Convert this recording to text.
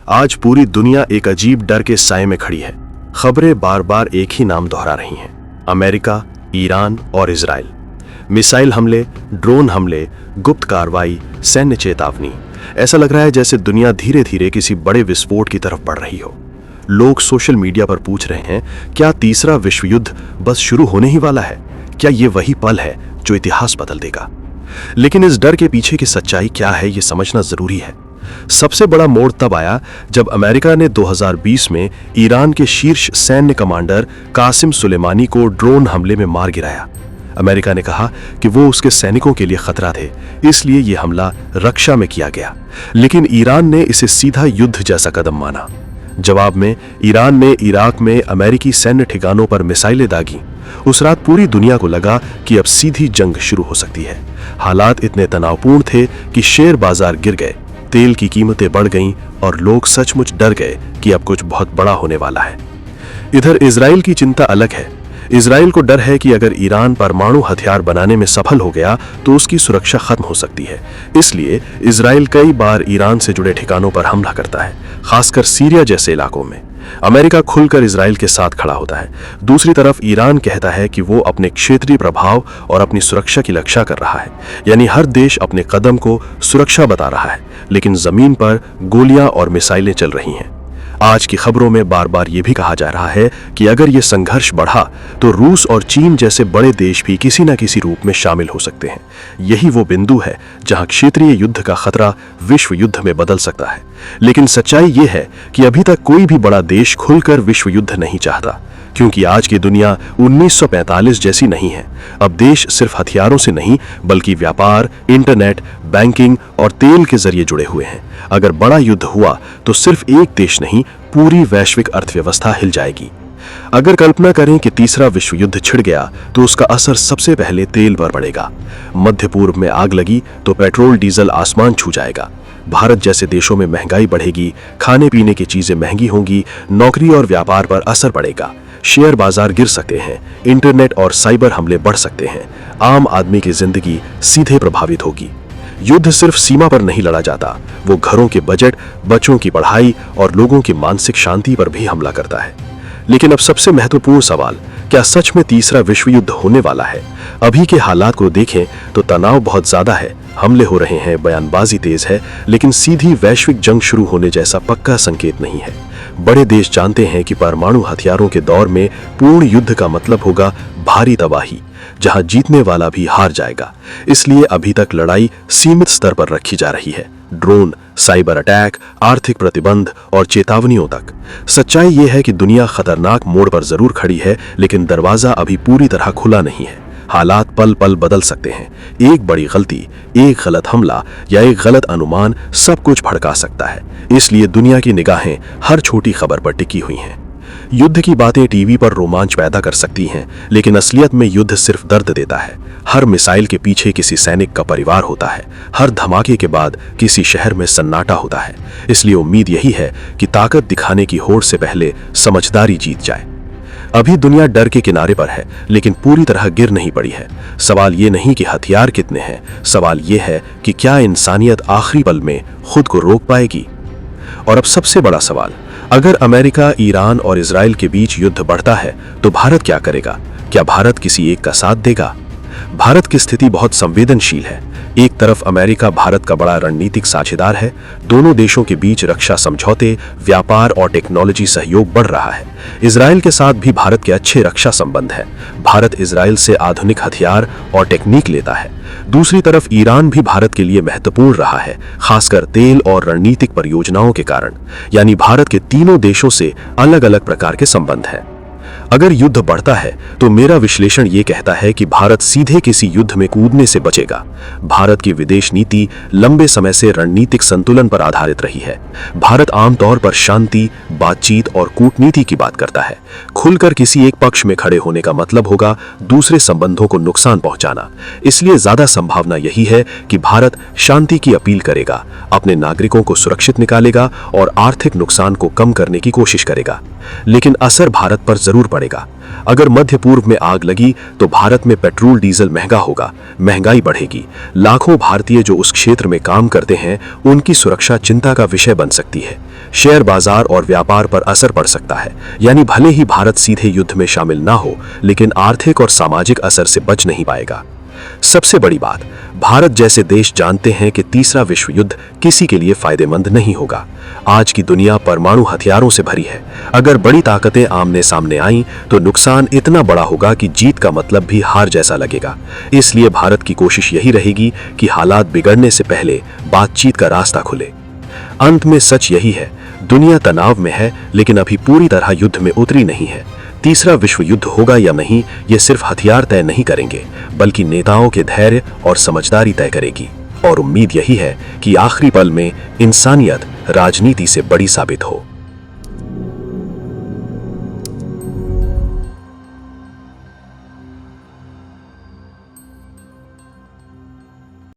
आज पूरी दुनिया एक अजीब डर के साए में खड़ी है। खबरें बार बार एक ही नाम दोहरा रही हैं, अमेरिका, ईरान और इजराइल। मिसाइल हमले, ड्रोन हमले, गुप्त कार्रवाई, सैन्य चेतावनी। ऐसा लग रहा है जैसे दुनिया धीरे धीरे किसी बड़े विस्फोट की तरफ बढ़ रही हो। लोग सोशल मीडिया पर पूछ रहे हैं, क्या तीसरा विश्व युद्ध बस शुरू होने ही वाला है? क्या ये वही पल है जो इतिहास बदल देगा? लेकिन इस डर के पीछे की सच्चाई क्या है, ये समझना जरूरी है। सबसे बड़ा मोड़ तब आया जब अमेरिका ने 2020 में ईरान के शीर्ष सैन्य कमांडर कासिम सुलेमानी को ड्रोन हमले में मार गिराया। अमेरिका ने कहा कि वो उसके सैनिकों के लिए खतरा थे, इसलिए यह हमला रक्षा में किया गया। लेकिन ईरान ने इसे सीधा युद्ध जैसा कदम माना। जवाब में ईरान ने इराक में अमेरिकी सैन्य ठिकानों पर मिसाइलें दागी। उस रात पूरी दुनिया को लगा कि अब सीधी जंग शुरू हो सकती है। हालात इतने तनावपूर्ण थे कि शेयर बाजार गिर गए, तेल की कीमतें बढ़ गईं और लोग सचमुच डर गए कि अब कुछ बहुत बड़ा होने वाला है। इधर इजराइल की चिंता अलग है। इजराइल को डर है कि अगर ईरान परमाणु हथियार बनाने में सफल हो गया तो उसकी सुरक्षा खत्म हो सकती है। इसलिए इजराइल कई बार ईरान से जुड़े ठिकानों पर हमला करता है, खासकर सीरिया जैसे इलाकों में। अमेरिका खुलकर इजराइल के साथ खड़ा होता है। दूसरी तरफ ईरान कहता है कि वो अपने क्षेत्रीय प्रभाव और अपनी सुरक्षा की रक्षा कर रहा है, यानी हर देश अपने कदम को सुरक्षा बता रहा है, लेकिन जमीन पर गोलियां और मिसाइलें चल रही हैं। आज की खबरों में बार बार यह भी कहा जा रहा है कि अगर यह संघर्ष बढ़ा तो रूस और चीन जैसे बड़े देश भी किसी न किसी रूप में शामिल हो सकते हैं। यही वो बिंदु है जहां क्षेत्रीय युद्ध का खतरा विश्व युद्ध में बदल सकता है। लेकिन सच्चाई यह है कि अभी तक कोई भी बड़ा देश खुलकर विश्व युद्ध नहीं चाहता, क्योंकि आज की दुनिया 1945 जैसी नहीं है। अब देश सिर्फ हथियारों से नहीं बल्कि व्यापार, इंटरनेट, बैंकिंग और तेल के जरिए जुड़े हुए हैं। अगर बड़ा युद्ध हुआ तो सिर्फ एक देश नहीं, पूरी वैश्विक अर्थव्यवस्था हिल जाएगी। अगर कल्पना करें कि तीसरा विश्व युद्ध छिड़ गया तो उसका असर सबसे पहले तेल पर पड़ेगा। मध्य पूर्व में आग लगी तो पेट्रोल डीजल आसमान छू जाएगा। भारत जैसे देशों में महंगाई बढ़ेगी, खाने पीने की चीजें महंगी होंगी, नौकरी और व्यापार पर असर पड़ेगा। शेयर बाजार गिर सकते हैं, इंटरनेट और साइबर हमले बढ़ सकते हैं। आम आदमी की जिंदगी सीधे प्रभावित होगी। युद्ध सिर्फ सीमा पर नहीं लड़ा जाता, वो घरों के बजट, बच्चों की पढ़ाई और लोगों की मानसिक शांति पर भी हमला करता है। लेकिन अब सबसे महत्वपूर्ण सवाल, क्या सच में तीसरा विश्व युद्ध होने वाला है? अभी के हालात को देखें तो तनाव बहुत ज्यादा है, हमले हो रहे हैं, बयानबाजी तेज है, लेकिन सीधी वैश्विक जंग शुरू होने जैसा पक्का संकेत नहीं है। बड़े देश जानते हैं कि परमाणु हथियारों के दौर में पूर्ण युद्ध का मतलब होगा भारी तबाही, जहां जीतने वाला भी हार जाएगा। इसलिए अभी तक लड़ाई सीमित स्तर पर रखी जा रही है, ड्रोन, साइबर अटैक, आर्थिक प्रतिबंध और चेतावनियों तक। सच्चाई यह है कि दुनिया खतरनाक मोड़ पर जरूर खड़ी है, लेकिन दरवाजा अभी पूरी तरह खुला नहीं है। हालात पल पल बदल सकते हैं। एक बड़ी गलती, एक गलत हमला या एक गलत अनुमान सब कुछ भड़का सकता है। इसलिए दुनिया की निगाहें हर छोटी खबर पर टिकी हुई हैं। युद्ध की बातें टीवी पर रोमांच पैदा कर सकती हैं, लेकिन असलियत में युद्ध सिर्फ दर्द देता है। हर मिसाइल के पीछे किसी सैनिक का परिवार होता है, हर धमाके के बाद किसी शहर में सन्नाटा होता है। इसलिए उम्मीद यही है कि ताकत दिखाने की होड़ से पहले समझदारी जीत जाए। अभी दुनिया डर के किनारे पर है, लेकिन पूरी तरह गिर नहीं पड़ी है। सवाल ये नहीं कि हथियार कितने हैं, सवाल ये है कि क्या इंसानियत आखिरी पल में खुद को रोक पाएगी। और अब सबसे बड़ा सवाल, अगर अमेरिका, ईरान और इजराइल के बीच युद्ध बढ़ता है तो भारत क्या करेगा? क्या भारत किसी एक का साथ देगा? भारत की स्थिति बहुत संवेदनशील है। एक तरफ अमेरिका भारत का बड़ा रणनीतिक साझेदार है। दोनों देशों के बीच रक्षा समझौते, व्यापार और टेक्नोलॉजी सहयोग बढ़ रहा है। इजराइल के साथ भी भारत के अच्छे रक्षा संबंध हैं। भारत इजराइल से आधुनिक हथियार और टेक्निक लेता है। दूसरी तरफ ईरान भी भारत के लिए महत्वपूर्ण रहा है, खासकर तेल और रणनीतिक परियोजनाओं के कारण। यानी भारत के तीनों देशों से अलग अलग प्रकार के संबंध हैं। अगर युद्ध बढ़ता है तो मेरा विश्लेषण ये कहता है कि भारत सीधे किसी युद्ध में कूदने से बचेगा। भारत की विदेश नीति लंबे समय से रणनीतिक संतुलन पर आधारित रही है। भारत आमतौर पर शांति, बातचीत और कूटनीति की बात करता है। खुलकर किसी एक पक्ष में खड़े होने का मतलब होगा दूसरे संबंधों को नुकसान पहुंचाना। इसलिए ज्यादा संभावना यही है कि भारत शांति की अपील करेगा, अपने नागरिकों को सुरक्षित निकालेगा और आर्थिक नुकसान को कम करने की कोशिश करेगा। लेकिन असर भारत पर जरूर जरूर पड़ेगा। अगर मध्य पूर्व में आग लगी तो भारत में पेट्रोल डीजल महंगा होगा, महंगाई बढ़ेगी। लाखों भारतीय जो उस क्षेत्र में काम करते हैं उनकी सुरक्षा चिंता का विषय बन सकती है। शेयर बाजार और व्यापार पर असर पड़ सकता है। यानी भले ही भारत सीधे युद्ध में शामिल ना हो, लेकिन आर्थिक और सामाजिक असर से बच नहीं पाएगा। सबसे बड़ी बात, भारत जैसे देश जानते हैं कि तीसरा विश्व युद्ध किसी के लिए फायदेमंद नहीं होगा। आज की दुनिया परमाणु हथियारों से भरी है। अगर बड़ी ताकतें आमने सामने आईं तो नुकसान इतना बड़ा होगा कि जीत का मतलब भी हार जैसा लगेगा। इसलिए भारत की कोशिश यही रहेगी कि हालात बिगड़ने से पहले बातचीत का रास्ता खुले। अंत में सच यही है, दुनिया तनाव में है, लेकिन अभी पूरी तरह युद्ध में उतरी नहीं है। तीसरा विश्व युद्ध होगा या नहीं, ये सिर्फ हथियार तय नहीं करेंगे, बल्कि नेताओं के धैर्य और समझदारी तय करेगी। और उम्मीद यही है कि आखिरी पल में इंसानियत राजनीति से बड़ी साबित हो।